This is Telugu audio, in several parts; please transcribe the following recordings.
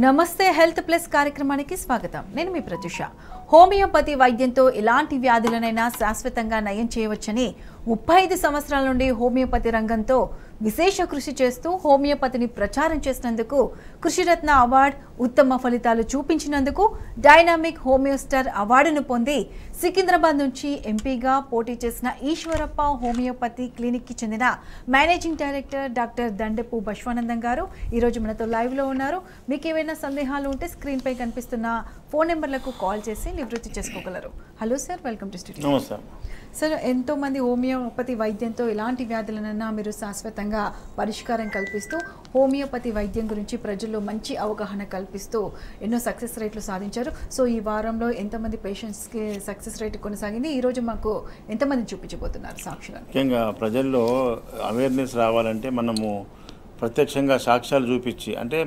నమస్తే హెల్త్ ప్లస్ కార్యక్రమానికి స్వాగతం. నేను మీ ప్రత్యూష. హోమియోపతి వైద్యంతో ఎలాంటి వ్యాధులనైనా శాశ్వతంగా నయం చేయవచ్చని 35 సంవత్సరాల నుండి హోమియోపతి రంగంతో విశేష కృషి చేస్తూ హోమియోపతిని ప్రచారం చేసినందుకు కృషిరత్న అవార్డు, ఉత్తమ ఫలితాలు చూపించినందుకు డైనామిక్ హోమియోస్టార్ అవార్డును పొంది సికింద్రాబాద్ నుంచి ఎంపీగా పోటీ చేసిన ఈశ్వరప్ప హోమియోపతి క్లినిక్కి చెందిన మేనేజింగ్ డైరెక్టర్ డాక్టర్ దండపు బశ్వానందం గారు ఈరోజు మనతో లైవ్లో ఉన్నారు. మీకు ఏవైనా సందేహాలు ఉంటే స్క్రీన్పై కనిపిస్తున్న ఫోన్ నెంబర్లకు కాల్ చేసి నివృత్తి చేసుకోగలరు. Hello sir, welcome to studio. నమస్తే సార్, ఎంతోమంది హోమియోపతి వైద్యంతో ఎలాంటి వ్యాధులనైనా మీరు శాశ్వతంగా పరిష్కారం కల్పిస్తూ హోమియోపతి వైద్యం గురించి ప్రజల్లో మంచి అవగాహన కల్పిస్తూ ఎన్నో సక్సెస్ రేట్లు సాధించారు. సో ఈ వారంలో ఎంతమంది పేషెంట్స్కి సక్సెస్ రేట్ కొనసాగింది, ఈరోజు మాకు ఎంతమంది చూపించబోతున్నారు సాక్షులను? ముఖ్యంగా ప్రజల్లో అవేర్నెస్ రావాలంటే మనము ప్రత్యక్షంగా సాక్ష్యాలు చూపించి, అంటే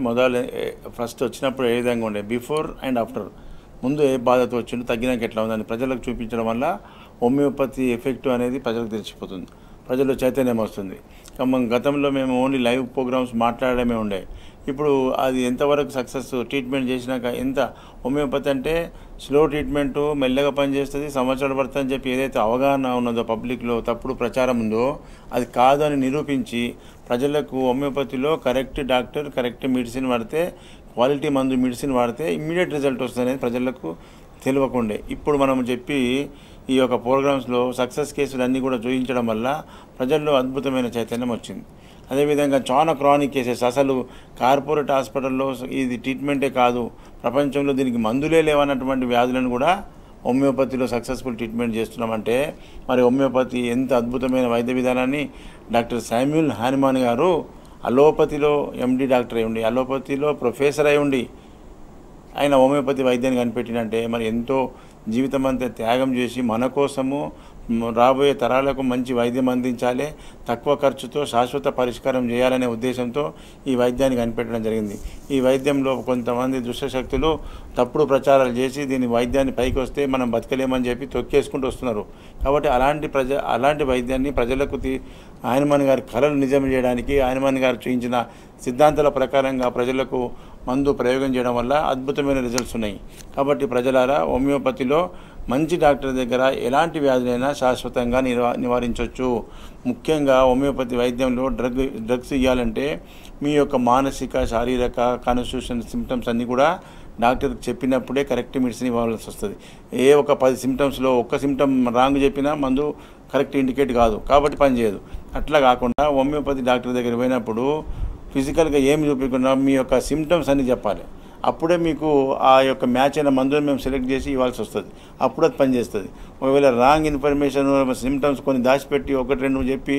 ఫస్ట్ వచ్చినప్పుడు ఏ విధంగా ఉండే, బిఫోర్ అండ్ ఆఫ్టర్, ముందు ఏ బాధతో వచ్చిందో తగ్గినాక ఎట్లా ఉందని ప్రజలకు చూపించడం వల్ల హోమియోపతి ఎఫెక్ట్ అనేది ప్రజలకు తెలిసిపోతుంది, ప్రజల్లో చైతన్యం వస్తుంది. గతంలో మేము ఓన్లీ లైవ్ ప్రోగ్రామ్స్ మాట్లాడడమే ఉండే. ఇప్పుడు అది ఎంతవరకు సక్సెస్, ట్రీట్మెంట్ చేసినాక ఎంత హోమియోపతి అంటే స్లో ట్రీట్మెంటు, మెల్లగా పనిచేస్తుంది, సంవత్సరాలు పడుతుంది అని చెప్పి ఏదైతే అవగాహన ఉన్నదో పబ్లిక్లో, తప్పుడు ప్రచారం ఉందో అది కాదు అని నిరూపించి ప్రజలకు హోమియోపతిలో కరెక్ట్ డాక్టర్, కరెక్ట్ మెడిసిన్ వాడితే, క్వాలిటీ మందు మెడిసిన్ వాడితే ఇమ్మీడియట్ రిజల్ట్ వస్తుంది అనేది ప్రజలకు తెలియకుండే. ఇప్పుడు మనం చెప్పి ఈ యొక్క ప్రోగ్రామ్స్లో సక్సెస్ కేసులు అన్నీ కూడా చూపించడం వల్ల ప్రజల్లో అద్భుతమైన చైతన్యం వచ్చింది. అదేవిధంగా చాలా క్రానిక్ కేసెస్, అసలు కార్పొరేట్ హాస్పిటల్లో ఇది ట్రీట్మెంటే కాదు, ప్రపంచంలో దీనికి మందులే లేవన్నటువంటి వ్యాధులను కూడా హోమియోపతిలో సక్సెస్ఫుల్ ట్రీట్మెంట్ చేస్తున్నామంటే మరి హోమియోపతి ఎంత అద్భుతమైన వైద్య విధానాన్ని డాక్టర్ శామ్యూల్ హానిమాన్ గారు అలోపతిలో ఎండి డాక్టర్ అయి ఉండి, అలోపతిలో ప్రొఫెసర్ అయి ఉండి ఆయన హోమియోపతి వైద్యాన్ని కనిపెట్టినంటే మరి ఎంతో జీవితం అంతా త్యాగం చేసి మన కోసము రాబోయే తరాలకు మంచి వైద్యం అందించాలి, తక్కువ ఖర్చుతో శాశ్వత పరిష్కారం చేయాలనే ఉద్దేశంతో ఈ వైద్యాన్ని కనిపెట్టడం జరిగింది. ఈ వైద్యంలో కొంతమంది దుష్టశక్తులు తప్పుడు ప్రచారాలు చేసి దీని వైద్యాన్ని పైకి వస్తే మనం బతకలేమని చెప్పి తొక్కేసుకుంటూ వస్తున్నారు. కాబట్టి అలాంటి వైద్యాన్ని ప్రజలకు హానిమాన్ గారి కళలు నిజం చేయడానికి, హానిమాన్ గారు చూపించిన సిద్ధాంతాల ప్రకారంగా ప్రజలకు మందు ప్రయోగం చేయడం వల్ల అద్భుతమైన రిజల్ట్స్ ఉన్నాయి. కాబట్టి ప్రజలారా, హోమియోపతిలో మంచి డాక్టర్ దగ్గర ఎలాంటి వ్యాధులైనా శాశ్వతంగా నివారించవచ్చు. ముఖ్యంగా హోమియోపతి వైద్యంలో డ్రగ్స్ ఇవ్వాలంటే మీ యొక్క మానసిక, శారీరక కాన్స్టిట్యూషన్ సిమ్టమ్స్ అన్నీ కూడా డాక్టర్కి చెప్పినప్పుడే కరెక్ట్ మెడిసిన్ ఇవ్వాల్సి వస్తుంది. ఒక 10 సిమ్టమ్స్లో ఒక్క సిమ్టమ్ రాంగ్ చెప్పినా మందు కరెక్ట్ ఇండికేట్ కాదు, కాబట్టి పనిచేయదు. అట్లా కాకుండా హోమియోపతి డాక్టర్ దగ్గర పోయినప్పుడు ఫిజికల్గా ఏమి చూపించకుండా మీ యొక్క సిమ్టమ్స్ అన్నీ చెప్పాలి. అప్పుడే మీకు ఆ యొక్క మ్యాచ్ అయిన మందుని మేము సెలెక్ట్ చేసి ఇవ్వాల్సి వస్తుంది, అప్పుడు అది పనిచేస్తుంది. ఒకవేళ రాంగ్ ఇన్ఫర్మేషన్, సిమ్టమ్స్ కొన్ని దాచిపెట్టి 1-2 చెప్పి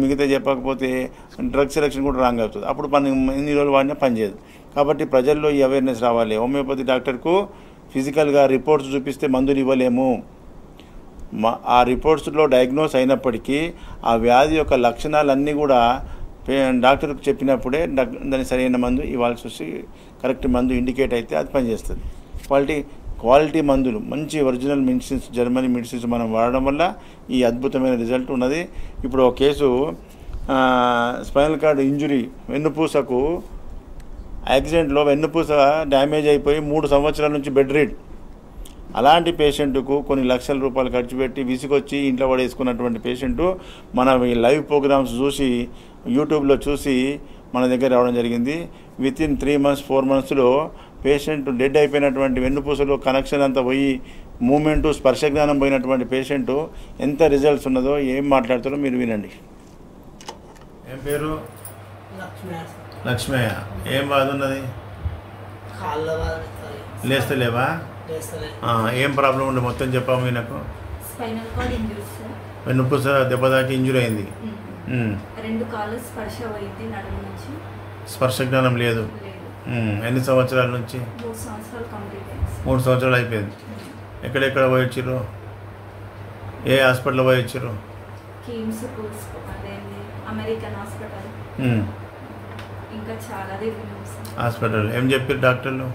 మిగతా చెప్పకపోతే డ్రగ్ సెలెక్షన్ కూడా రాంగ్ అవుతుంది, అప్పుడు ఎన్ని రోజులు వాడినా పనిచేయదు. కాబట్టి ప్రజల్లో ఈ అవేర్నెస్ రావాలి. హోమియోపతి డాక్టర్కు ఫిజికల్గా రిపోర్ట్స్ చూపిస్తే మందులు ఇవ్వలేము. ఆ రిపోర్ట్స్లో డయాగ్నోస్ అయినప్పటికీ ఆ వ్యాధి యొక్క లక్షణాలన్నీ కూడా డాక్టర్కి చెప్పినప్పుడే దాని సరైన మందు ఇవ్వాల్సి వచ్చి కరెక్ట్ మందు ఇండికేట్ అయితే అది పనిచేస్తుంది. క్వాలిటీ మందులు, మంచి ఒరిజినల్ మెడిసిన్స్, జర్మనీ మెడిసిన్స్ మనం వాడడం వల్ల ఈ అద్భుతమైన రిజల్ట్ ఉన్నది. ఇప్పుడు ఒక కేసు, స్పైనల్ కార్డ్ ఇంజురీ, వెన్నుపూసకు యాక్సిడెంట్లో వెన్నుపూస డ్యామేజ్ అయిపోయి 3 సంవత్సరాల నుంచి బెడ్ రీడ్. అలాంటి పేషెంట్కు కొన్ని లక్షల రూపాయలు ఖర్చు పెట్టి విసిగొచ్చి ఇంట్లో పడేసుకున్నటువంటి పేషెంటు మన ఈ లైవ్ ప్రోగ్రామ్స్ చూసి, యూట్యూబ్లో చూసి మన దగ్గర రావడం జరిగింది. వితిన్ 3 months 4 monthsలో పేషెంట్ డెడ్ అయిపోయినటువంటి, వెన్నుపూసలో కనెక్షన్ అంతా పోయి మూమెంటు, స్పర్శ జ్ఞానం పోయినటువంటి పేషెంటు ఎంత రిజల్ట్స్ ఉన్నదో ఏం మాట్లాడుతారో మీరు వినండి. ఏం పేరు? లక్ష్మయ్య. ఏం బాధ ఉన్నది? లేస్తలేవా? ఏం ప్రాబ్లం ఉండే మొత్తం చెప్పాము నాకు. వెన్నుపూస దెబ్బ తాకి ఇంజురీ అయింది. 2 కాళ్ళు స్పర్శ పోయింది, నడుము నుంచి స్పర్శ జ్ఞానం లేదు. ఎన్ని సంవత్సరాల నుంచి? 3 సంవత్సరాలు కంప్లీట్ అయింది. 3 సంవత్సరాలు అయిపోయింది. ఎక్కడెక్కడ పోయి వచ్చారు? ఏ హాస్పిటల్ పోయి వచ్చారు? కిమ్స్, అమెరికన్ హాస్పిటల్, ఇంకా చాలా హాస్పిటల్. ఏం చెప్పారు డాక్టర్లు?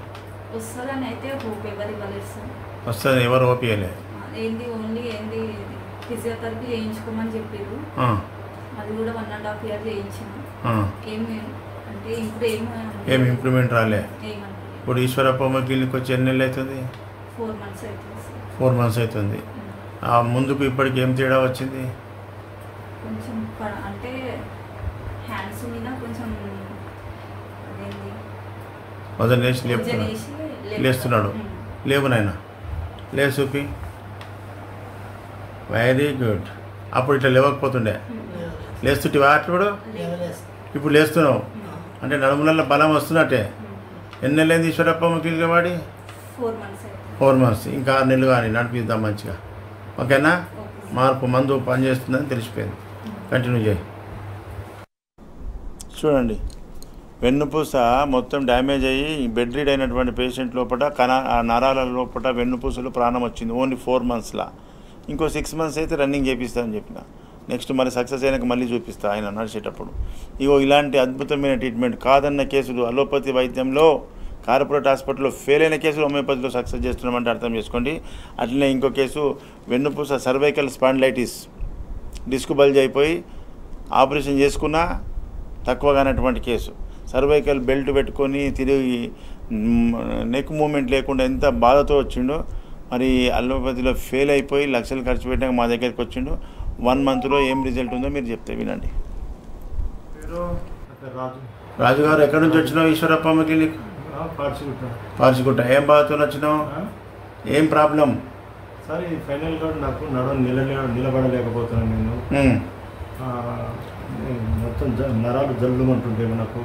వస్తుందని అయితే హోప్ ఎవరు ఇవ్వలేదు సార్. వస్తుంది, ఎవరు ఓపియలే. ఓన్లీ ఫిజియోథెరపీ చేయించుకోమని చెప్పారు. అది కూడా 1.5 years చేయించాను. అంటే ఇప్పుడు ఏం ఇంప్రూవ్మెంట్ రాలే. ఇప్పుడు ఈశ్వరప్ప హోమియో క్లినిక్ వచ్చి ఎన్ని నెలలు అవుతుంది? 4 months అవుతుంది సార్. 4 months అవుతుంది. ఆ ముందుకు ఇప్పటికి ఏం తేడా వచ్చింది? కొంచెం అంటే హ్యాండ్స్ మీద కొంచెం అదేంటి మొదలు లేచి లేస్తున్నాడు. లేవు నాయన, లే చూపి. Very good. అప్పుడు ఇట్లా లేవకపోతుండే, లేస్తుంటే అప్పుడు ఇప్పుడు లేస్తున్నావు అంటే నడుములలో బలం వస్తున్నట్టే. ఎన్ని నెలలు అయింది ఈశ్వరప్ప హోమియో క్లినిక్ వాడి? 4 months అవుతుంది. 4 months. ఇంకా 6 నెలలు కానీ నడిపిద్దాం మంచిగా. ఓకేనా? మార్పు మందు పనిచేస్తుందని తెలిసిపోయింది. కంటిన్యూ చేయి. చూడండి, వెన్నుపూస మొత్తం డ్యామేజ్ అయ్యి బెడ్ రీడ్ అయినటువంటి పేషెంట్ లోపల నరాల లోపల వెన్నుపూసలు ప్రాణం వచ్చింది ఓన్లీ 4 monthsలా. ఇంకో 6 months అయితే రన్నింగ్ చేపిస్తామని చెప్పిన. నెక్స్ట్ మరి సక్సెస్ అయినాక మళ్ళీ చూపిస్తా ఆయన నడిచేటప్పుడు. ఇగో ఇలాంటి అద్భుతమైన ట్రీట్మెంట్ కాదన్న కేసులు అలోపతి వైద్యంలో కార్పొరేట్ హాస్పిటల్లో ఫెయిల్ అయిన కేసులు హోమియోపతిలో సక్సెస్ చేస్తున్నామంటే అర్థం చేసుకోండి. అట్లనే ఇంకో కేసు వెన్నుపూస సర్వైకల్ స్పాండిలైటిస్, డిస్క్ బల్జ్ అయిపోయి ఆపరేషన్ చేసుకున్నా తక్కువగానటువంటి కేసు. సర్వైకల్ బెల్ట్ పెట్టుకొని తిరిగి నెక్ మూమెంట్ లేకుండా ఎంత బాధతో వచ్చిండో. మరి అలోపతిలో ఫెయిల్ అయిపోయి లక్షలు ఖర్చు పెట్టాక మా దగ్గరికి వచ్చిండు. 1 monthలో ఏం రిజల్ట్ ఉందో మీరు చెప్తే వినండి. రాజు గారు, ఎక్కడి నుంచి వచ్చినావు? Eshwarappa homeo clinic Parchigutta. ఏం బాధతో వచ్చినావు? ఏం ప్రాబ్లం? సార్ ఈ ఫైనల్గా నాకు నిలబడలేకపోతున్నాను నేను. మొత్తం నరాలు జల్లుమంటుంటే నాకు.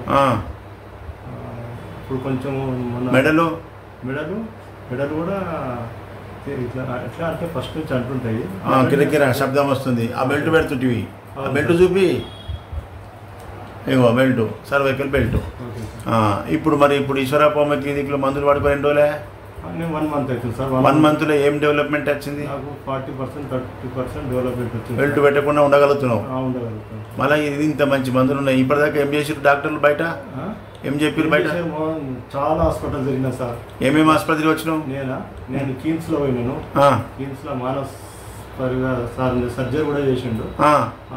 ఇప్పుడు కొంచెం మెడలు కూడా ఇట్లా ఎట్లా అంటే ఫస్ట్ నుంచి అంటుంటాయి, కిరకిర శబ్దం వస్తుంది. ఆ బెల్ట్ పెడుతుంటివి, ఆ బెల్ట్ చూపి. ఇగో బెల్ట్, సర్వైకల్ బెల్ట్. ఇప్పుడు ఈశ్వరప్ప హోమియో క్లినిక్లో మందులు వాడుకొని ఎన్ని రోజులే? 1 month అవుతుంది సార్. 1 monthలో ఏం డెవలప్మెంట్ వచ్చింది? నాకు 40% 30% డెవలప్మెంట్ వచ్చింది. బెల్ట్ పెట్టకుండా ఉండగలుగుతున్నావు. ఉండగలుగుతాను. మళ్ళీ ఇది ఇంత మంచి మందులు ఉన్నాయి. ఇప్పటిదాకా ఏం చేసారు డాక్టర్లు బయట? ఏం చెప్పారు బయట? చాలా హాస్పిటల్ జరిగినా సార్. ఏమేమి ఆసుపత్రికి వచ్చినావు? నేను కిమ్స్లో పోయినాను. కిమ్స్లో మానస్ సార్ సర్జరీ కూడా చేసిండు.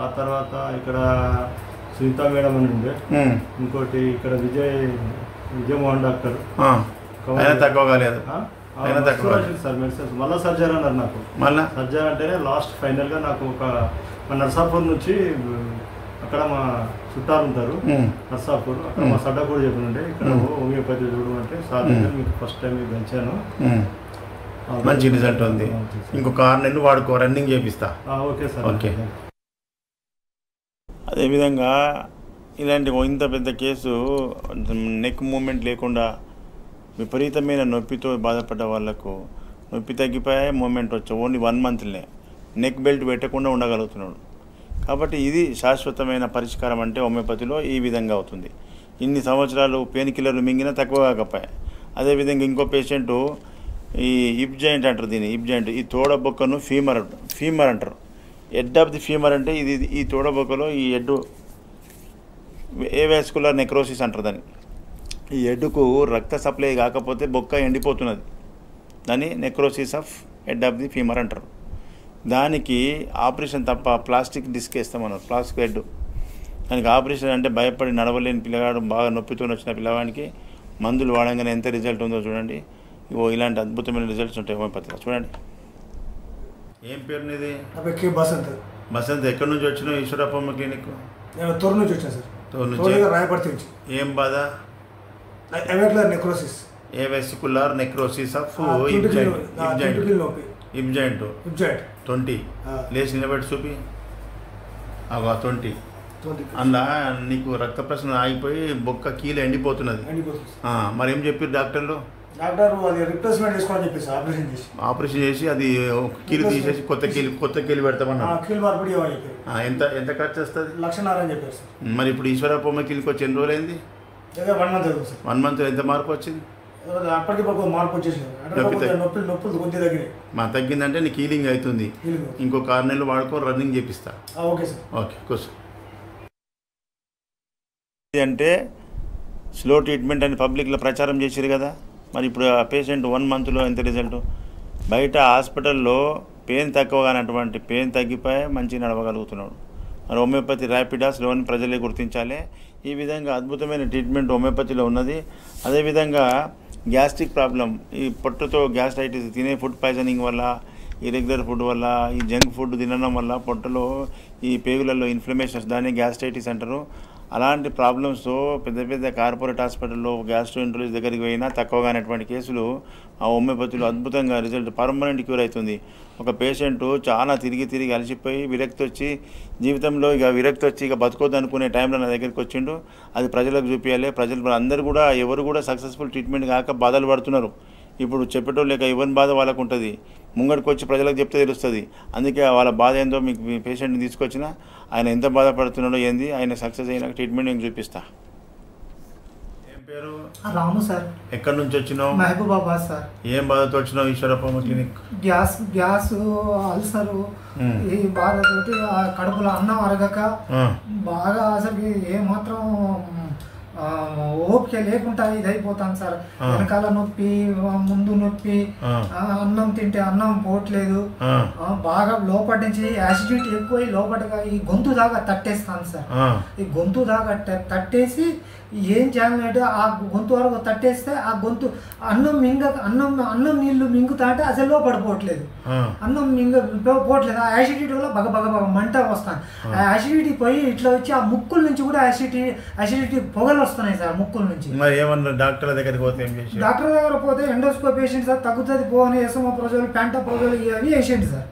ఆ తర్వాత ఇక్కడ సునీత మేడం అని ఉండే, ఇంకోటి ఇక్కడ విజయమోహన్ డాక్టర్. తక్కువ కాలేదు సార్ మెడిసిన్స్. మళ్ళీ సర్జరీ అన్నారు నాకు. మళ్ళీ సర్జరీ అంటేనే లాస్ట్ ఫైనల్గా నాకు ఒక నర్సాపూర్ నుంచి అక్కడ మా చుట్టాలు ఉంటారు నర్సాపూర్, అక్కడ మా సడ్డా కూడా చెప్పినంటే ఇక్కడ హోమియోపతి చూడమంటే సార్ మీకు ఫస్ట్ టైం మీకు పెంచాను, మంచి రిజల్ట్ ఉంది, ఇంకొక 6 నెలలు వాడుకో, రన్నింగ్ చేపిస్తా. Okay sir. ఓకే. అదేవిధంగా ఇలాంటి ఇంత పెద్ద కేసు నెక్ మూమెంట్ లేకుండా విపరీతమైన నొప్పితో బాధపడ్డ వాళ్ళకు నొప్పి తగ్గిపోయే మూమెంట్ వచ్చి ఓన్లీ 1 monthలే నెక్ బెల్ట్ పెట్టకుండా ఉండగలుగుతున్నాడు. కాబట్టి ఇది శాశ్వతమైన పరిష్కారం అంటే హోమియోపతిలో ఈ విధంగా అవుతుంది. ఇన్ని సంవత్సరాలు పెయిన్ కిల్లర్లు మింగినా తక్కువ కాకపోయాయి. అదేవిధంగా ఇంకో పేషెంటు ఈ హిప్ జాయింట్ అంటారు, దీన్ని హిప్ జాయింట్, ఈ తోడబొక్కను ఫీమర్ అంటారు. హెడ్ ఆఫ్ ది ఫీమర్ అంటే ఇది ఈ తోడబొక్కలో ఈ హెడ్ ఏవాస్కులర్ నెక్రోసిస్ అంటారు దాన్ని. ఈ హెడ్కు రక్త సప్లై కాకపోతే బొక్క ఎండిపోతున్నది, దాన్ని necrosis of head of the femur అంటారు. దానికి ఆపరేషన్ తప్ప ప్లాస్టిక్ డిస్క్ వేస్తామన్నారు, ప్లాస్టిక్ హెడ్. దానికి ఆపరేషన్ అంటే భయపడి నడవలేని పిల్లగాడు, బాగా నొప్పితో వచ్చిన పిల్లవాడికి మందులు వాడంగానే ఎంత రిజల్ట్ ఉందో చూడండి. ఇలాంటి అద్భుతమైన రిజల్ట్స్ ఉంటాయి హోమియోపతిలో. చూడండి. ఏం పేరు నీది? బసంత్. బసంత్, ఎక్కడి నుంచి వచ్చినావు ఈశ్వరప్ప హోమియో క్లినిక్? నేను తోరు నుంచి వచ్చాను సార్. తోరు నుంచి. రాయపర్తి నుంచి. ఏం బాధ? Necrosis. Avascular necrosis of hip joint 20. లేచి నిలబెట్టి చూపి. 20 అందులో నీకు రక్త ప్రసరణ ఆగిపోయి బొక్క కీలు ఎండిపోతున్నది. మరి ఏం చెప్పారు డాక్టర్లు? అది రిప్లేస్మెంట్ చేసుకోవాలని చెప్పేసి ఆపరేషన్ చేసి అది కీలు తీసేసి కొత్త కీలు పెడతామన్నారు. ఎంత ఖర్చు వస్తుంది? 1,50,000 అని చెప్పారు సార్. మరి ఇప్పుడు ఈశ్వరప్ప హోమియో క్లినిక్ వచ్చి ఎన్ని రోజులు అయింది? 1 month అవుతుంది సార్. 1 month ఎంత మార్పు వచ్చింది? అప్పటికి మార్పు వచ్చేసింది. నొప్పులు కొద్ది తగ్గినాయి. తగ్గిందంటే నీకు హీలింగ్ అవుతుంది. ఇంకొక 6 నెలలు వాడుకొని రన్నింగ్ చేపిస్తా. Okay sir. ఓకే, కూర్చో. అంటే స్లో ట్రీట్మెంట్ అని పబ్లిక్లో ప్రచారం చేశారు కదా. మరి ఇప్పుడు ఆ పేషెంట్ 1 monthలో ఎంత రిజల్ట్? బయట హాస్పిటల్లో పెయిన్ తక్కువగానటువంటి పెయిన్ తగ్గిపోయి మంచిగా నడవగలుగుతున్నాడు. మరి హోమియోపతి ర్యాపిడా స్లోని ప్రజలే గుర్తించాలి. ఈ విధంగా అద్భుతమైన ట్రీట్మెంట్ హోమియోపతిలో ఉన్నది. అదేవిధంగా గ్యాస్ట్రిక్ ప్రాబ్లం, ఈ పొట్టుతో గ్యాస్ట్రైటిస్, తినే ఫుడ్ పాయిజనింగ్ వల్ల, ఇరెగ్యులర్ ఫుడ్ వల్ల, ఈ జంక్ ఫుడ్ తినడం వల్ల పొట్టలో ఈ పేగులలో ఇన్ఫ్లమేషన్స్, దాన్ని గ్యాస్ట్రైటిస్ అంటారు. అలాంటి ప్రాబ్లమ్స్తో పెద్ద పెద్ద కార్పొరేట్ హాస్పిటల్లో గ్యాస్ట్రోఎంట్రాలజిస్ట్ దగ్గరికి పోయినా తక్కువగానేటువంటి కేసులు ఆ హోమియోపతిలో అద్భుతంగా రిజల్ట్, పర్మనెంట్ క్యూర్ అవుతుంది. ఒక పేషెంట్ చాలా తిరిగి అలసిపోయి జీవితంలో విరక్తి వచ్చి బతకొద్దు అనుకునే టైంలో నా దగ్గరికి వచ్చిండు. అది ప్రజలకు చూపించాలి. ప్రజలు అందరూ కూడా ఎవరు కూడా సక్సెస్ఫుల్ ట్రీట్మెంట్ కాక బాధలు పడుతున్నారు. ఇప్పుడు చెప్పేటోళ్ళు లేక ఎవరి బాధ వాళ్ళకు ఉంటుంది. ముంగడికి వచ్చి ప్రజలకు చెప్తే తెలుస్తుంది. అందుకే వాళ్ళ బాధ ఏందో మీకు మీ పేషెంట్ని తీసుకొచ్చినా ఆయన ఎంత బాధపడుతున్నాడో ఏంది, ఆయన సక్సెస్ అయినా ట్రీట్మెంట్ నేను చూపిస్తా. ఏం పేరు? రాము సార్. ఎక్కడి నుంచి వచ్చినావు? మహబూబాబాద్ సార్. ఏం బాధతో వచ్చినావు ఈశ్వరప్ప క్లినిక్? గ్యాస్ అల్సరు, ఈ బాధతోటి కడుపులో అన్నం అరగక బాగా అసలు ఏమాత్రం ఓపిక లేకుండా ఇదైపోతాను సార్. వెనకాల నొప్పి, ముందు నొప్పి, అన్నం తింటే అన్నం పోవట్లేదు. బాగా లోపటి నుంచి యాసిడిటీ ఎక్కువ లోపటిగా ఈ గొంతు దాకా తట్టేస్తాను సార్. ఈ గొంతు దాకా తట్టేసి ఏం చేయాలంటే ఆ గొంతు వరకు తట్టేస్తే ఆ గొంతు అన్నం నీళ్లు మింగుతా అంటే అసలు లోపడిపోవట్లేదు. అన్నం పోవట్లేదు. ఆ యాసిడిటీ వల్ల బగ మంట వస్తాను. ఆ యాసిడిటీ పోయి ఇట్లా వచ్చి ఆ ముక్కుల నుంచి కూడా యాసిడిటీ పొగలు వస్తున్నాయి సార్ ముక్కుల నుంచి. డాక్టర్ దగ్గరికి పోతే డాక్టర్ దగ్గర పోతే ఎండోస్కోప్ వేసింది సార్, తగ్గుతుంది పోని ఎసమోప్రజోల్, ప్యాంటాప్రజోల్ ఇవి వేసింది సార్.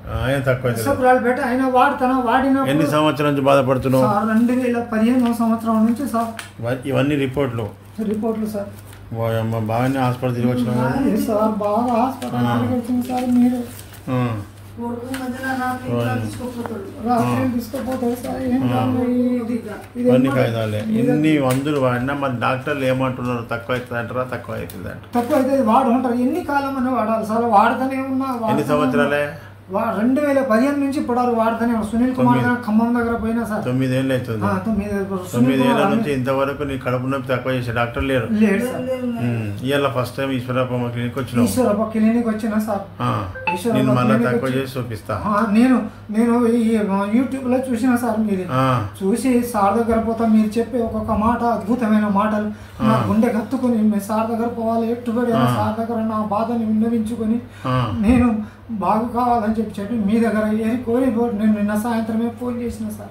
ఎసోప్రాల్ పెట్టి ఆయన వాడిన. ఎన్ని సంవత్సరాల నుంచి బాధపడుతున్నావు? 2015 సంవత్సరం నుంచి సార్. ఇవన్నీ రిపోర్ట్లు సార్. బాగానే హాస్పిటల్ తిరిగి వచ్చిన సార్. బాగా హాస్పిటల్ వచ్చింది సార్. మీరు ఇవన్నీ కాగితాలే. ఎన్ని మందులు వాడినా మరి డాక్టర్లు ఏమంటున్నారు? తక్కువ అవుతుంది అంటారా? తక్కువ అవుతుంది అంట. తక్కువ అయితే వాడుకుంటారు. ఎన్ని కాలం అని వాడాలి సార్? వాడుతూనే ఉన్నా. ఎన్ని సంవత్సరాలే? 2015 నుంచి ఇప్పుడు వాడుతూనే. సునీల్ కుమార్ గారు ఖమ్మం దగ్గర పోయినా సార్. 9 ఏళ్ళు అవుతుంది. 9 ఏళ్ళ నుంచి ఇంతవరకు నీ కడుపు నొప్పి తక్కువ చేసే డాక్టర్ లేరు. ఇవాళ ఫస్ట్ టైం ఈశ్వరప్ప క్లినిక్ వచ్చిన. ఈశ్వరప్ప క్లినిక్ వచ్చిన సార్. నేను మళ్ళీ తక్కువ చేసి చూపిస్తా. నేను యూట్యూబ్ లో చూసిన సార్. మీరు చూసి సార్ దగ్గర పోతా. మీరు చెప్పే ఒక్కొక్క మాట అద్భుతమైన మాటలు నా గుండె కత్తుకుని సార్ దగ్గర పోవాలి, ఎట్టుబడి సార్ దగ్గర నా బాధని విన్నవించుకొని నేను బాగు కావాలని చెప్పి మీ దగ్గర కోరి నేను నిన్న సాయంత్రమే ఫోన్ చేసిన సార్.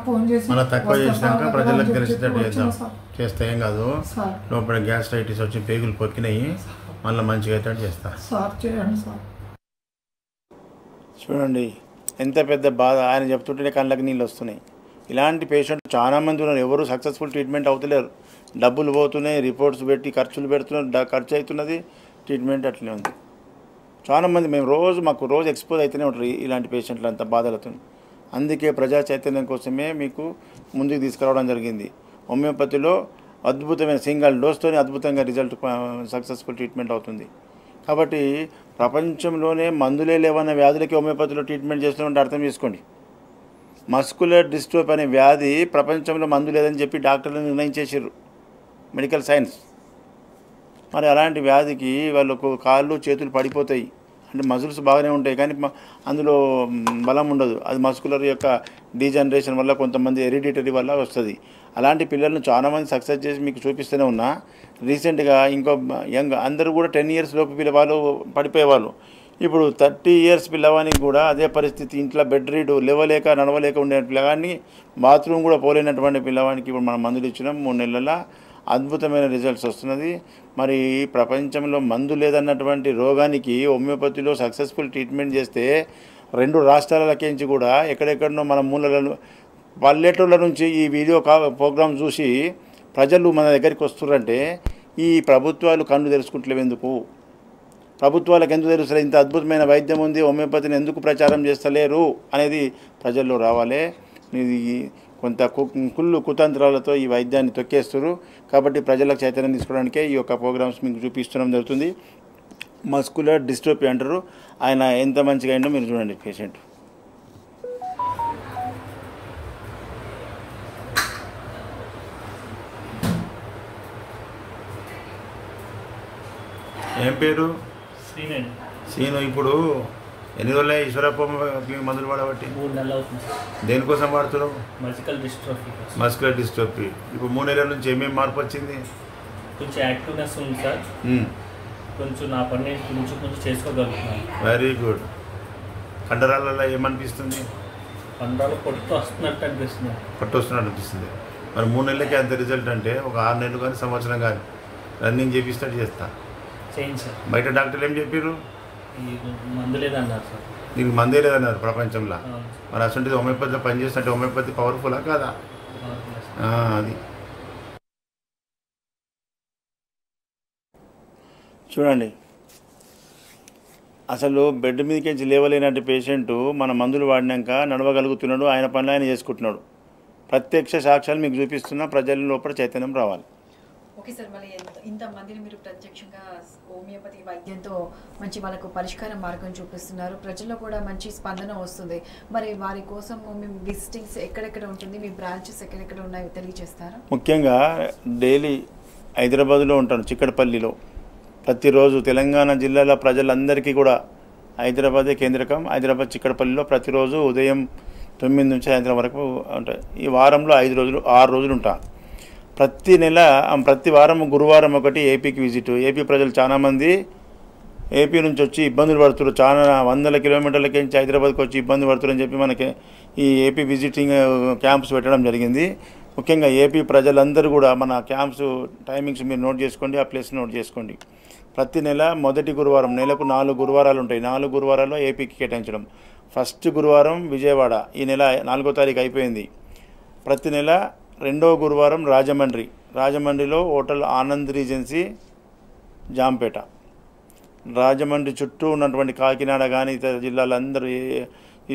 ఫోన్ చేసి తక్కువ చేసినాక ప్రజలకు తెలిసేటట్టు చేస్తా. ఏం కాదు, లోపల గ్యాస్ట్రైటిస్ వచ్చి పేగులు పొక్కినాయి, మళ్ళీ మంచిగా అయితే చేస్తా సార్. చేయండి సార్. చూడండి ఎంత పెద్ద బాధ. ఆయన చెప్తుంటేనే కళ్ళకి నీళ్ళు వస్తున్నాయి. ఇలాంటి పేషెంట్ చాలామంది ఉన్నారు. ఎవరు సక్సెస్ఫుల్ ట్రీట్మెంట్ అవుతలేరు. డబ్బులు పోతున్నాయి, రిపోర్ట్స్ పెట్టి ఖర్చులు పెడుతున్నారు, ఖర్చు అవుతున్నది, ట్రీట్మెంట్ అట్లనే ఉంది. చాలామంది మాకు రోజు ఎక్స్పోజ్ అయితేనే ఉంటారు ఇలాంటి పేషెంట్లు అంతా బాధలతో. అందుకే ప్రజా చైతన్యం కోసమే మీకు ముందుకు తీసుకురావడం జరిగింది. హోమియోపతిలో అద్భుతమైన సింగిల్ డోస్తోనే అద్భుతంగా రిజల్ట్, సక్సెస్ఫుల్ ట్రీట్మెంట్ అవుతుంది. కాబట్టి ప్రపంచంలోనే మందులే లేవన్న వ్యాధులకి హోమియోపతిలో ట్రీట్మెంట్ చేస్తున్నట్టు అర్థం చేసుకోండి. మస్కులర్ డిస్ట్రోఫీ అనే వ్యాధి ప్రపంచంలో మందు లేదని చెప్పి డాక్టర్లు నిర్ణయించేసారు, మెడికల్ సైన్స్. మరి అలాంటి వ్యాధికి వాళ్ళకు కాళ్ళు చేతులు పడిపోతాయి. అంటే మజిల్స్ బాగానే ఉంటాయి కానీ అందులో బలం ఉండదు. అది మస్కులర్ యొక్క డీజనరేషన్ వల్ల, కొంతమంది హెరిడిటరీ వల్ల వస్తుంది. అలాంటి పిల్లలను చాలామంది సక్సెస్ చేసి మీకు చూపిస్తూనే ఉన్నా. రీసెంట్గా ఇంకో యంగ్ అందరూ కూడా 10 years లోపు పిల్లవాళ్ళు పడిపోయేవాళ్ళు. ఇప్పుడు 30 years పిల్లవానికి కూడా అదే పరిస్థితి. ఇంట్లో బెడ్ రీడ్, లేవలేక నడవలేక ఉండే పిల్లవాడిని, బాత్రూమ్ కూడా పోలేనటువంటి పిల్లవానికి ఇప్పుడు మనం మందులు ఇచ్చినాం. 3 నెలల అద్భుతమైన రిజల్ట్స్ వస్తున్నది. మరి ప్రపంచంలో మందు లేదన్నటువంటి రోగానికి హోమియోపతిలో సక్సెస్ఫుల్ ట్రీట్మెంట్ చేస్తే 2 రాష్ట్రాలకించి కూడా ఎక్కడెక్కడనో మన మూలలో పల్లెటూళ్ళ నుంచి ఈ వీడియో ప్రోగ్రామ్ చూసి ప్రజలు మన దగ్గరికి వస్తున్నారంటే ఈ ప్రభుత్వాలు కళ్ళు తెరుచుకుంటలేవు. ఎందుకు ప్రభుత్వాలకు ఎందుకు తెలుస్తలే? ఇంత అద్భుతమైన వైద్యం ఉంది, హోమియోపతిని ఎందుకు ప్రచారం చేస్తలేరు అనేది ప్రజల్లో రావాలి. ఇది కొంత కుతంత్రాలతో ఈ వైద్యాన్ని తొక్కేస్తారు. కాబట్టి ప్రజలకు చైతన్యం తీసుకోవడానికే ఈ యొక్క ప్రోగ్రామ్స్ మీకు చూపిస్తడం జరుగుతుంది. మస్కులర్ డిస్ట్రోఫీ అంటారు. ఆయన ఎంత మంచిగా అయిందో మీరు చూడండి. పేషెంట్ ఏం పేరు? సీను. ఇప్పుడు ఎన్ని రోజులే ఈశ్వరప్ప మందులు వాడబట్టి? 3 నెలలు అవుతుంది. దేనికోసం వాడుతున్నావు? Muscular dystrophy. Muscular dystrophy. ఇప్పుడు 3 నెలల నుంచి ఏమేమి మార్పు వచ్చింది? కొంచెం యాక్టివ్నెస్ ఉంది సార్. కొంచెం నా పని నేను కొంచెం చేసుకోగలుగుతున్నాను. Very good. కండరాలలో ఏమనిపిస్తుంది? కండరాలు పొట్టు వస్తున్నట్టు అనిపిస్తుంది. పొట్టు వస్తున్నట్టు అనిపిస్తుంది. మరి 3 నెలలకి అంత రిజల్ట్ అంటే ఒక 6 నెలలు కానీ సంవత్సరం కానీ రన్నింగ్ చేపిస్తాడు చేస్తా చేయండి సార్. బయట డాక్టర్లు ఏం చెప్పారు? ఈ మందు లేదన్నారు సార్. నీకు మందే లేదన్నారు ప్రపంచంలో. మరి అసలు హోమియోపతిలో పనిచేస్తుంటే హోమియోపతి పవర్ఫుల్లా కాదా? అది చూడండి. అసలు బెడ్ మీదకి లేవలేనట్టు పేషెంటు మన మందులు వాడినాక నడవగలుగుతున్నాడు, ఆయన పనులు ఆయన చేసుకుంటున్నాడు. ప్రత్యక్ష సాక్ష్యాలు మీకు చూపిస్తున్నా, ప్రజల లోపల చైతన్యం రావాలి. ఓకే సార్, మళ్ళీ ఇంతమందిని మీరు ప్రత్యక్షంగా హోమియోపతి వైద్యంతో మంచి వాళ్ళకు పరిష్కార మార్గం చూపిస్తున్నారు, ప్రజల్లో కూడా మంచి స్పందన వస్తుంది. మరి వారి కోసం మీ విజిటింగ్స్ ఎక్కడెక్కడ ఉంటుంది, మీ బ్రాంచెస్ ఎక్కడెక్కడ ఉన్నాయో తెలియజేస్తారా? ముఖ్యంగా డైలీ హైదరాబాద్లో ఉంటాను, చిక్కడపల్లిలో. ప్రతిరోజు తెలంగాణ జిల్లాల ప్రజలందరికీ కూడా హైదరాబాదే కేంద్రకం. హైదరాబాద్ చిక్కడపల్లిలో ప్రతిరోజు ఉదయం 9 నుంచి సాయంత్రం వరకు ఉంటాయి. ఈ వారంలో 5 రోజులు 6 రోజులు ఉంటా. ప్రతి వారం గురువారం ఒకటి ఏపీకి విజిట్. ఏపీ ప్రజలు చాలామంది ఏపీ నుంచి వచ్చి ఇబ్బందులు పడుతున్నారు. చాలా 100 కిలోమీటర్లకి నుంచి హైదరాబాద్కి వచ్చి ఇబ్బంది పడుతున్నారని చెప్పి మనకి ఈ ఏపీ విజిటింగ్ క్యాంప్స్ పెట్టడం జరిగింది. ముఖ్యంగా ఏపీ ప్రజలందరూ కూడా మన క్యాంప్స్ టైమింగ్స్ మీరు నోట్ చేసుకోండి, ఆ ప్లేస్ నోట్ చేసుకోండి. ప్రతి నెల మొదటి గురువారం, నెలకు 4 గురువారాలు ఉంటాయి. 4 గురువారాల్లో ఏపీకి కేటాయించడం. ఫస్ట్ గురువారం విజయవాడ, ఈ నెల 4వ తారీఖు అయిపోయింది. ప్రతి నెల 2వ గురువారం రాజమండ్రిలో హోటల్ ఆనంద్ రీజెన్సీ జాంపేట. రాజమండ్రి చుట్టూ ఉన్నటువంటి కాకినాడ కానీ ఇతర జిల్లాలందరూ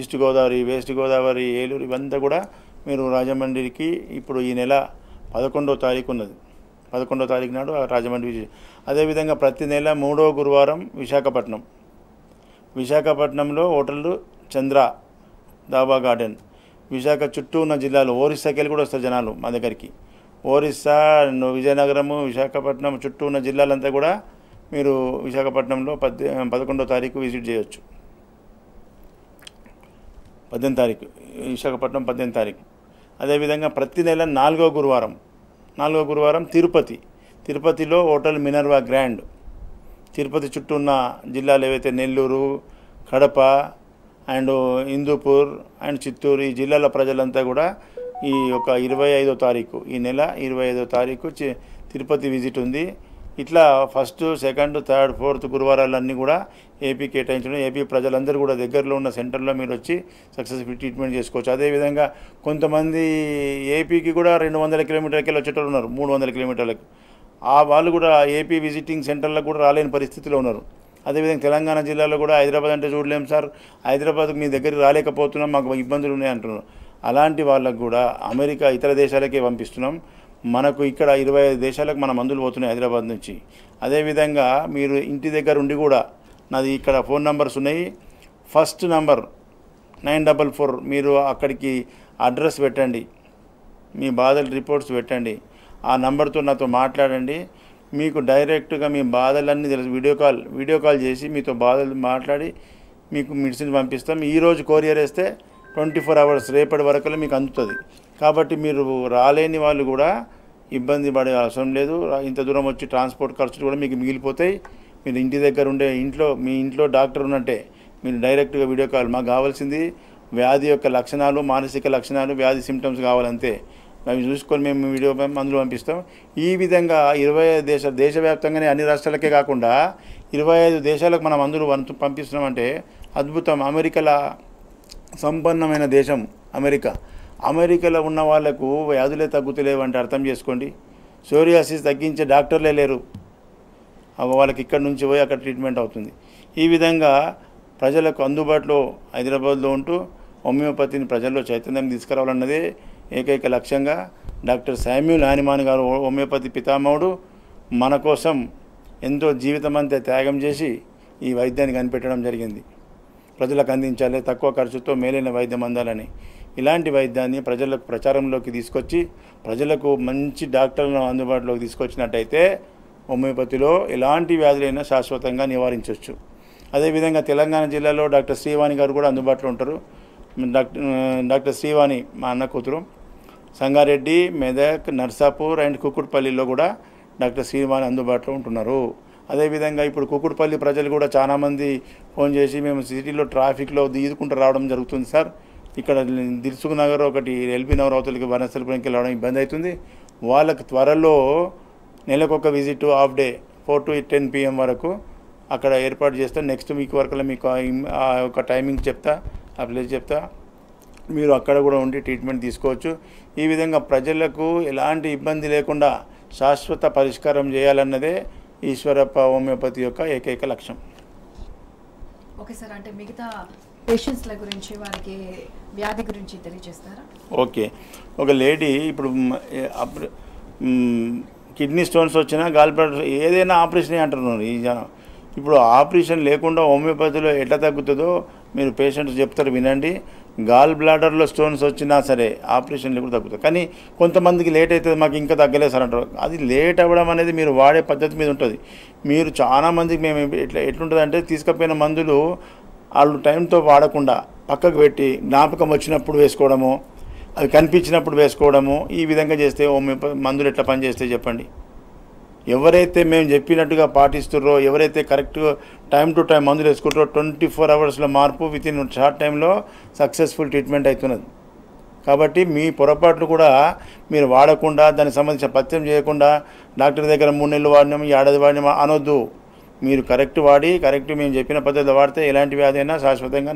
ఈస్ట్ గోదావరి, వెస్ట్ గోదావరి, ఏలూరు ఇవంతా కూడా మీరు రాజమండ్రికి ఇప్పుడు ఈ నెల 11వ తారీఖు ఉన్నది. 11వ తారీఖు నాడు రాజమండ్రి. అదేవిధంగా ప్రతి నెల 3వ గురువారం విశాఖపట్నంలో హోటల్ చంద్ర దాబా గార్డెన్. విశాఖ చుట్టూ ఉన్న జిల్లాలు, ఒరిస్సాకి వెళ్ళి కూడా వస్తారు జనాలు మా దగ్గరికి. ఒరిస్సా, విజయనగరము, విశాఖపట్నం చుట్టూ ఉన్న జిల్లాలంతా కూడా మీరు విశాఖపట్నంలో 11వ తారీఖు విజిట్ చేయొచ్చు. 18వ తారీఖు విశాఖపట్నం, 18వ తారీఖు. అదేవిధంగా ప్రతి నెల 4వ గురువారం తిరుపతిలో హోటల్ మినర్వా గ్రాండ్. తిరుపతి చుట్టూ ఉన్న జిల్లాలు ఏవైతే నెల్లూరు, కడప అండ్ హిందూపూర్ అండ్ చిత్తూరు ఈ జిల్లాల ప్రజలంతా కూడా ఈ యొక్క 25వ తారీఖు, ఈ నెల 25వ తారీఖు తిరుపతి విజిట్ ఉంది. ఇట్లా 1st, 2nd, 3rd, 4th గురువారాలన్నీ కూడా ఏపీ కేటాయించడం. ఏపీ ప్రజలందరూ కూడా దగ్గరలో ఉన్న సెంటర్లో మీరు వచ్చి సక్సెస్ఫుల్ ట్రీట్మెంట్ చేసుకోవచ్చు. అదేవిధంగా కొంతమంది ఏపీకి కూడా 200 కిలోమీటర్లకి వెళ్ళి వచ్చేటోళ్ళు ఉన్నారు, 300 కిలోమీటర్లకు. వాళ్ళు కూడా ఏపీ విజిటింగ్ సెంటర్లకు కూడా రాలేని పరిస్థితిలో ఉన్నారు. అదేవిధంగా తెలంగాణ జిల్లాలో కూడా హైదరాబాద్ అంటే చూడలేము సార్, హైదరాబాద్కు మీ దగ్గరికి రాలేకపోతున్నాం, మాకు ఇబ్బందులు ఉన్నాయి అంటున్నారు. అలాంటి వాళ్ళకు కూడా అమెరికా, ఇతర దేశాలకే పంపిస్తున్నాం. మనకు ఇక్కడ 25 దేశాలకు మన మందులు పోతున్నాయి హైదరాబాద్ నుంచి. అదేవిధంగా మీరు ఇంటి దగ్గర ఉండి కూడా నాది ఇక్కడ ఫోన్ నంబర్స్ ఉన్నాయి. ఫస్ట్ నంబర్ 944, మీరు అక్కడికి అడ్రస్ పెట్టండి, మీ బాధల రిపోర్ట్స్ పెట్టండి, ఆ నంబర్తో నాతో మాట్లాడండి. మీకు డైరెక్ట్గా మీ బాధలన్నీ తెలుసు. వీడియో కాల్ చేసి మీతో బాధలు మాట్లాడి మీకు మెడిసిన్ పంపిస్తాం. ఈరోజు కొరియర్ వేస్తే 24 hours రేపటి వరకు మీకు అందుతుంది. కాబట్టి మీరు రాలేని వాళ్ళు కూడా ఇబ్బంది పడే అవసరం లేదు. ఇంత దూరం వచ్చి ట్రాన్స్పోర్ట్ ఖర్చులు కూడా మీకు మిగిలిపోతాయి. మీరు ఇంటి దగ్గర ఉండే మీ ఇంట్లో డాక్టర్ ఉన్నట్టే మీరు డైరెక్ట్గా వీడియో కాల్. మాకు కావాల్సింది వ్యాధి యొక్క లక్షణాలు, మానసిక లక్షణాలు, వ్యాధి సిమ్టమ్స్ కావాలంతే. అవి చూసుకొని మేము వీడియో మందులు పంపిస్తాం. ఈ విధంగా 25 దేశవ్యాప్తంగానే అన్ని రాష్ట్రాలకే కాకుండా 25 దేశాలకు మన మందులు పంపిస్తున్నామంటే అద్భుతం. అమెరికాలో సంపన్నమైన దేశం అమెరికాలో ఉన్న వాళ్లకు వ్యాధులే తగ్గుతలేవంటే అర్థం చేసుకోండి. సోరియాసిస్ తగ్గించే డాక్టర్లే లేరు. వాళ్ళకి ఇక్కడ నుంచి పోయి అక్కడ ట్రీట్మెంట్ అవుతుంది. ఈ విధంగా ప్రజలకు అందుబాటులో హైదరాబాద్లో ఉంటూ హోమియోపతిని ప్రజల్లో చైతన్యం తీసుకురావాలన్నదే ఏకైక లక్ష్యంగా డాక్టర్ శామ్యూల్ హానిమాన్ గారు హోమియోపతి పితామహుడు మన కోసం ఎంతో జీవితం అంతా త్యాగం చేసి ఈ వైద్యాన్ని కనిపెట్టడం జరిగింది. ప్రజలకు అందించాలి, తక్కువ ఖర్చుతో మేలైన వైద్యం అందాలని. ఇలాంటి వైద్యాన్ని ప్రజలకు ప్రచారంలోకి తీసుకొచ్చి ప్రజలకు మంచి డాక్టర్లను అందుబాటులోకి తీసుకొచ్చినట్టయితే హోమియోపతిలో ఎలాంటి వ్యాధులైనా శాశ్వతంగా నివారించవచ్చు. అదేవిధంగా తెలంగాణ జిల్లాలో డాక్టర్ శ్రీవాణి గారు కూడా అందుబాటులో ఉంటారు. డాక్టర్ శ్రీవాణి మా అన్న కూతురు. సంగారెడ్డి, మెదక్, నర్సాపూర్ అండ్ కుకుట్పల్లిలో కూడా డాక్టర్ శ్రీవాణి అందుబాటులో ఉంటున్నారు. అదేవిధంగా ఇప్పుడు కుకుట్పల్లి ప్రజలు కూడా చాలామంది ఫోన్ చేసి మేము సిటీలో ట్రాఫిక్లో ఈదుకుంటూ రావడం జరుగుతుంది సార్, ఇక్కడ దిల్సుఖ్ నగర్ ఒకటి ఎల్బీ నగర్ అవతలకి వనస్థలపురంకి రావడం ఇబ్బంది అవుతుంది, వాళ్ళకి త్వరలో నెలకొక visit half day 4 to 10 PM వరకు అక్కడ ఏర్పాటు చేస్తాను. నెక్స్ట్ వీక్ వరకు మీకు ఒక టైమింగ్ చెప్తా, ఆ ప్లేస్ చెప్తా, మీరు అక్కడ కూడా ఉండి ట్రీట్మెంట్ తీసుకోవచ్చు. ఈ విధంగా ప్రజలకు ఎలాంటి ఇబ్బంది లేకుండా శాశ్వత పరిష్కారం చేయాలన్నదే ఈశ్వరప్ప హోమియోపతి యొక్క ఏకైక లక్ష్యం. ఓకే సార్, అంటే మిగతా పేషెంట్స్ల గురించి వారికి వ్యాధి గురించి తెలియజేస్తారా? ఓకే, ఒక లేడీ ఇప్పుడు కిడ్నీ స్టోన్స్ వచ్చినా గాల్ బ్లాడర్ ఏదైనా ఆపరేషన్ అంటున్నారు ఈ జనం. ఇప్పుడు ఆపరేషన్ లేకుండా హోమియోపతిలో ఎట్లా తగ్గుతుందో మీరు పేషెంట్స్ చెప్తారు వినండి. గాల్ బ్లాడర్లో స్టోన్స్ వచ్చినా సరే ఆపరేషన్ లేకుండా తగ్గుతుంది. కానీ కొంతమందికి లేట్ అవుతుంది, మాకు ఇంకా తగ్గలేదు సార్ అంటారు. అది లేట్ అవ్వడం అనేది మీరు వాడే పద్ధతి మీద ఉంటుంది. మీరు చాలామందికి మేము ఎట్లుంటుంది అంటే తీసుకుపోయిన మందులు వాళ్ళు టైంతో వాడకుండా పక్కకు పెట్టి జ్ఞాపకం వచ్చినప్పుడు వేసుకోవడము, అది కనిపించినప్పుడు వేసుకోవడము, ఈ విధంగా చేస్తే హోమియోపతి మందులు ఎట్లా పనిచేస్తాయి చెప్పండి. ఎవరైతే మేము చెప్పినట్టుగా పాటిస్తున్నారో, ఎవరైతే కరెక్ట్గా టైం టు టైం మందులు వేసుకుంటారో 24 hours మార్పు వితిన్ షార్ట్ టైంలో సక్సెస్ఫుల్ ట్రీట్మెంట్ అవుతున్నది. కాబట్టి మీ పొరపాట్లు కూడా మీరు వాడకుండా దానికి సంబంధించిన పథ్యం చేయకుండా డాక్టర్ దగ్గర 3 నెలలు వాడినాము 1 ఏడాది వాడినాము అనొద్దు. మీరు కరెక్ట్ వాడి కరెక్ట్ మేము చెప్పిన పద్ధతిలో వాడితే ఎలాంటి వ్యాధి అయినా శాశ్వతంగా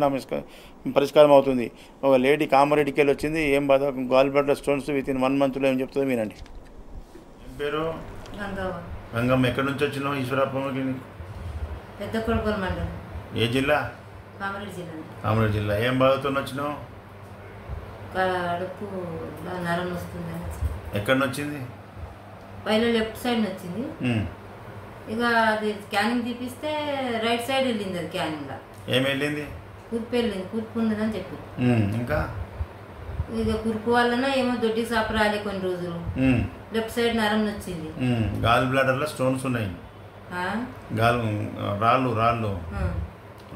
పరిష్కారం అవుతుంది. ఒక లేడీ కామారెడ్డికి వెళ్ళి వచ్చింది, ఏం బాధ గాల్ బ్లాడర్ స్టోన్స్ వితిన్ 1 monthలో ఏం చెప్తుందో వినండి. పేరు గంగమ్మ. ఎక్కడి నుంచి వచ్చినావు ఈశ్వరప్పకి? పెద్ద కొడుకుల మండలం. ఏ జిల్లా? కామారెడ్డి జిల్లా. కామారెడ్డి జిల్లా. ఏం బాధతో వచ్చినావు? కడుపు నరం వస్తుంది. ఎక్కడి నుంచి వచ్చింది? పైలో లెఫ్ట్ సైడ్ వచ్చింది. ఇక అది స్కానింగ్ తీపిస్తే రైట్ సైడ్ వెళ్ళింది. అది స్కానింగ్లో ఏమి వెళ్ళింది? కుర్పు వెళ్ళింది, కుర్పు ఉందని చెప్పి. ఇంకా ఇక కుర్పు వలన ఏమో దొడ్డి సాపు రాలే కొన్ని రోజులు. లెఫ్ట్ సైడ్ నరం వచ్చింది. గాల్ బ్లాడర్లో స్టోన్స్ ఉన్నాయి.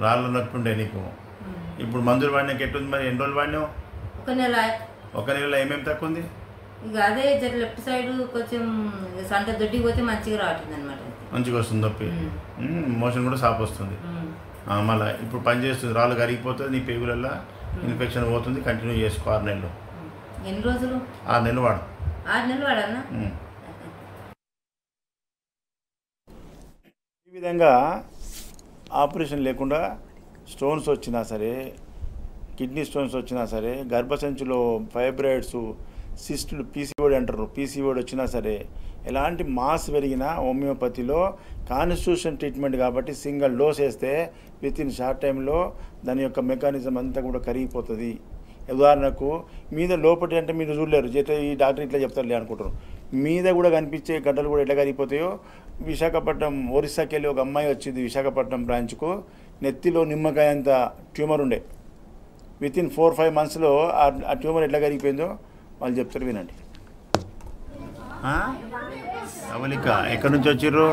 రాళ్ళు నొప్పి ఉండే నీకు. ఇప్పుడు మందులు వాడినాక ఎట్టుంది మరి? ఎన్ని రోజులు వాడినావు? 1 నెల. 1 నెలలో ఏమేమి తక్కువ ఉంది? ఇక అదే లెఫ్ట్ సైడ్ కొంచెం సంట దొడ్డికి పోతే మంచిగా రావట్లేదు అనమాట. మంచిగా వస్తుంది నొప్పి, మోషన్ కూడా సాపు వస్తుంది. మళ్ళీ ఇప్పుడు పని చేస్తుంది, రాళ్ళు కరిగిపోతుంది, నీ పేగులల్లో ఇన్ఫెక్షన్ పోతుంది. కంటిన్యూ చేసుకో 6 నెలలు. ఎన్ని రోజులు? 6 నెలలు వాడు. 6 నెలలు వాడన్నా? ఈ విధంగా ఆపరేషన్ లేకుండా స్టోన్స్ వచ్చినా సరే, కిడ్నీ స్టోన్స్ వచ్చినా సరే, గర్భసంచిలో ఫైబ్రాయిడ్స్, సిస్టులు, పీసీఓడి అంటారు, పీసీఓడి వచ్చినా సరే, ఎలాంటి మాస్ పెరిగినా హోమియోపతిలో కాన్స్టిట్యూషన్ ట్రీట్మెంట్ కాబట్టి సింగిల్ డోస్ వేస్తే వితిన్ షార్ట్ టైంలో దాని యొక్క మెకానిజం అంతా కూడా కరిగిపోతుంది. ఉదాహరణకు మీద లోపటి అంటే మీరు చూడలేరు, ఈ డాక్టర్ ఇట్లా చెప్తారులే అనుకుంటారు, మీద కూడా కనిపించే గడ్డలు కూడా ఎట్లా కరిగిపోతాయో. విశాఖపట్నం ఒరిస్సాకి వెళ్ళి ఒక అమ్మాయి వచ్చింది విశాఖపట్నం బ్రాంచ్కు, నెత్తిలో నిమ్మకాయ అంత ట్యూమర్ ఉండే. వితిన్ 4-5 monthsలో ఆ ట్యూమర్ ఎట్లా కరిగిపోయిందో వాళ్ళు చెప్తారు వినండి. అవలిక ఎక్కడి నుంచి వచ్చిర్రు?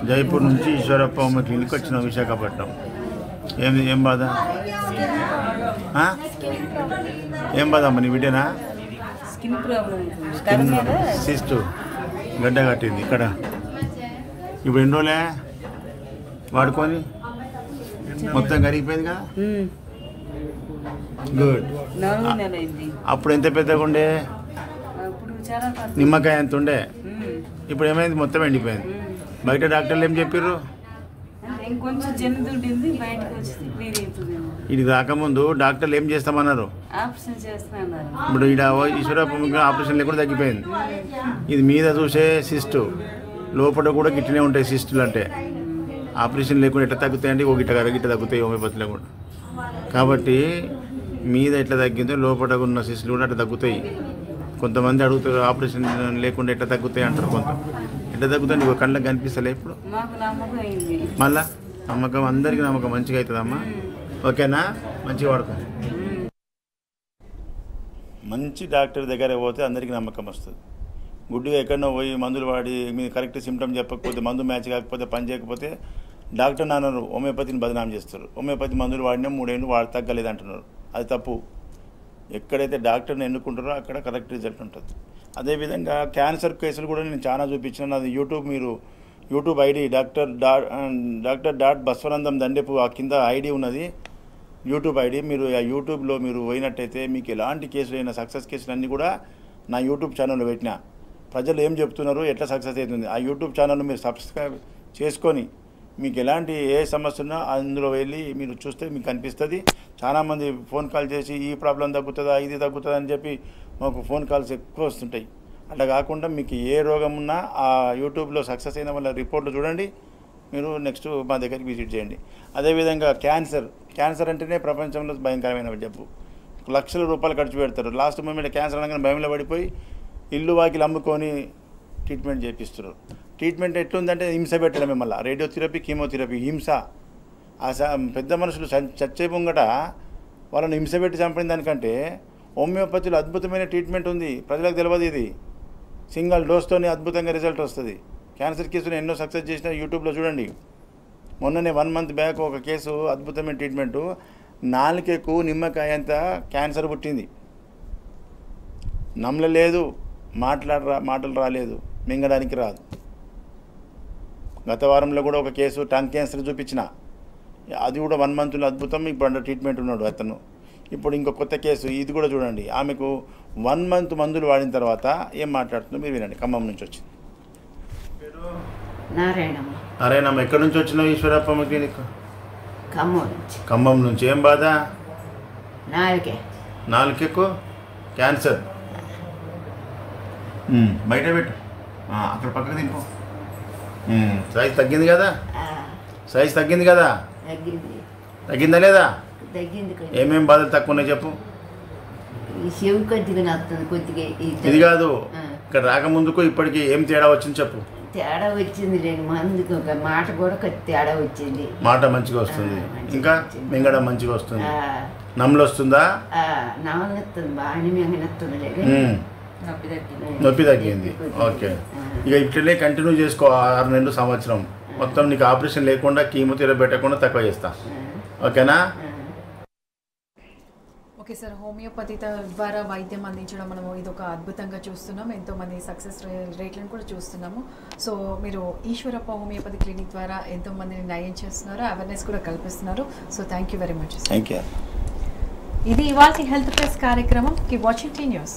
జైపూర్ నుంచి ఈశ్వరప్ప హోమియో క్లినిక్ వచ్చిన విశాఖపట్నం. ఏం బాధ? ఏం బాధ అమ్మ నీ బిడ్డనా? సిస్టు గడ్డ కట్టింది ఇక్కడ. ఇప్పుడు ఎన్ని రోజులే వాడుకొని మొత్తం కరిగిపోయింది కదా. గుడ్. అప్పుడు ఎంత పెద్దగా ఉండే? నిమ్మకాయ ఎంత ఉండే? ఇప్పుడు ఏమైంది? మొత్తం ఎండిపోయింది. బయట డాక్టర్లు ఏం చెప్పారు? ఇది రాకముందు డాక్టర్లు ఏం చేస్తామన్నారు? ఇప్పుడు ఇక్కడ ఈశ్వరప్ప ఆపరేషన్ లేకుండా తగ్గిపోయింది. ఇది మీద చూసే సిస్టు, లోపల కూడా గిట్టనే ఉంటాయి సిస్టులు. అంటే ఆపరేషన్ లేకుండా ఎట్లా తగ్గుతాయండి? ఒక గిట్ట తగ్గుతాయి హోమియోపతిలో కూడా. కాబట్టి మీద ఎట్లా తగ్గిందో లోపల ఉన్న సిస్టులు కూడా అట్లా తగ్గుతాయి. కొంతమంది అడుగుతారు ఆపరేషన్ లేకుండా ఎట్లా తగ్గుతాయి అంటారు. ఎట్లా తగ్గుతాయి? ఒక కళ్ళకి కనిపిస్తలే ఇప్పుడు. మళ్ళా నమ్మకం, అందరికీ నమ్మకం మంచిగా అవుతుందమ్మా. ఓకేనా? మంచిగా వాడుకో. మంచి డాక్టర్ దగ్గర పోతే అందరికీ నమ్మకం వస్తుంది. గుడ్డిగా ఎక్కడో పోయి మందులు వాడి మీరు కరెక్ట్ సిమ్టమ్ చెప్పకపోతే, మందు మ్యాచ్ కాకపోతే, పని చేయకపోతే డాక్టర్ నాన్నరు హోమియోపతిని బదనాం చేస్తారు. హోమియోపతి మందులు వాడినా 3 ఏళ్ళు తగ్గలేదు అంటున్నారు. అది తప్పు. ఎక్కడైతే డాక్టర్ని ఎన్నుకుంటారో అక్కడ కరెక్ట్ రిజల్ట్ ఉంటుంది. అదేవిధంగా క్యాన్సర్ కేసులు కూడా నేను చాలా చూపించిన. నాది యూట్యూబ్ ఐడి డాక్టర్ బస్వనందం దండెపు, ఆ కింద ఐడి ఉన్నది యూట్యూబ్ ఐడి. మీరు ఆ యూట్యూబ్లో మీరు పోయినట్టయితే మీకు ఎలాంటి కేసులు అయినా సక్సెస్ కేసులు అన్నీ కూడా నా యూట్యూబ్ ఛానల్లో పెట్టిన. ప్రజలు ఏం చెప్తున్నారు, ఎట్లా సక్సెస్ అవుతుంది, ఆ యూట్యూబ్ ఛానల్ను మీరు సబ్స్క్రైబ్ చేసుకొని మీకు ఎలాంటి ఏ సమస్య ఉన్నా అందులో వెళ్ళి మీరు చూస్తే మీకు కనిపిస్తుంది. చాలామంది ఫోన్ కాల్ చేసి ఈ ప్రాబ్లం తగ్గుతుందా, ఇది తగ్గుతుందా అని చెప్పి మాకు ఫోన్ కాల్స్ ఎక్కువ వస్తుంటాయి. అట్లా కాకుండా మీకు ఏ రోగం ఉన్నా ఆ యూట్యూబ్లో సక్సెస్ అయిన వాళ్ళ రిపోర్ట్లు చూడండి, మీరు నెక్స్ట్ మా దగ్గరికి విజిట్ చేయండి. అదేవిధంగా క్యాన్సర్ అంటేనే ప్రపంచంలో భయంకరమైన జబ్బు. లక్షల రూపాయలు ఖర్చు పెడతారు. లాస్ట్ మూమెంట్ క్యాన్సర్ అనగానే భయంలో పడిపోయి ఇల్లు వాకిలు అమ్ముకొని ట్రీట్మెంట్ చేపిస్తున్నారు. ట్రీట్మెంట్ ఎట్లుందంటే హింస పెట్టడమే, మళ్ళీ రేడియోథెరపీ, కీమోథెరపీ, హింస. పెద్ద మనుషులు చచ్చే ముంగట వాళ్ళని హింస పెట్టి చంపిన దానికంటే హోమియోపతిలో అద్భుతమైన ట్రీట్మెంట్ ఉంది. ప్రజలకు తెలియదు. ఇది సింగిల్ డోస్తోనే అద్భుతంగా రిజల్ట్ వస్తుంది. క్యాన్సర్ కేసులు ఎన్నో సక్సెస్ చేసిన యూట్యూబ్లో చూడండి. మొన్ననే 1 month బ్యాక్ ఒక కేసు అద్భుతమైన ట్రీట్మెంటు. నాలుకకు నిమ్మకాయ అంత క్యాన్సర్ పుట్టింది. నమ్మలేదు, మాటలు రాలేదు, మింగడానికి రాదు. గత వారంలో కూడా ఒక కేసు టంగ్ క్యాన్సర్ చూపించిన, అది కూడా 1 monthలో అద్భుతం. ఇప్పుడు అండర్ ట్రీట్మెంట్ ఉన్నాడు అతను. ఇప్పుడు ఇంకో కొత్త కేసు, ఇది కూడా చూడండి. ఆమెకు 1 month మందులు వాడిన తర్వాత ఏం మాట్లాడుతుందో మీరు వినండి. ఖమ్మం నుంచి వచ్చింది. నారాయణమ్మ. ఎక్కడి నుంచి వచ్చినావు ఈశ్వరప్పమ్మ క్లినిక్? ఖమ్మం నుంచి. ఏం బాధ? నాలుకెక్కు క్యాన్సర్. బయట పెట్టు, అక్కడ పక్కన తింపు. సైజ్ తగ్గింది కదా? తగ్గిందా లేదా? ఏమేం బాధలు తక్కువ ఉన్నాయి చెప్పు. ఇది కాదు, ఇక్కడ రాకముందుకు ఇప్పటికి ఏం తేడా వచ్చింది చెప్పు. తేడా వచ్చింది, 2 మందికి ఒక మాట కూడా తేడా వచ్చింది. మాట మంచిగా వస్తుంది, ఇంకా మింగడం మంచిగా వస్తుంది. నమ్ములు వస్తుందా? నమ్మనిస్తుంది, బాగానే మింగనిస్తుంది. నొప్పి తగ్గింది. ఓకే, ఇక ఇట్లనే కంటిన్యూ చేసుకో 6 నెలలు, సంవత్సరం మొత్తం. నీకు ఆపరేషన్ లేకుండా కీమోథెరపీ పెట్టకుండా తక్కువ చేస్తా. ఓకేనా? ఓకే సార్, హోమియోపతి ద్వారా వైద్యం అందించడం మనము ఇదొక అద్భుతంగా చూస్తున్నాం. ఎంతోమంది సక్సెస్ రేట్లను కూడా చూస్తున్నాము. సో మీరు ఈశ్వరప్ప హోమియోపతి క్లినిక్ ద్వారా ఎంతోమందిని నయం చేస్తున్నారు, అవేర్నెస్ కూడా కల్పిస్తున్నారు. So thank you very much. Thank you. ఇది ఇవాళ హెల్త్ ప్లస్ కార్యక్రమం. Keep watching tea news.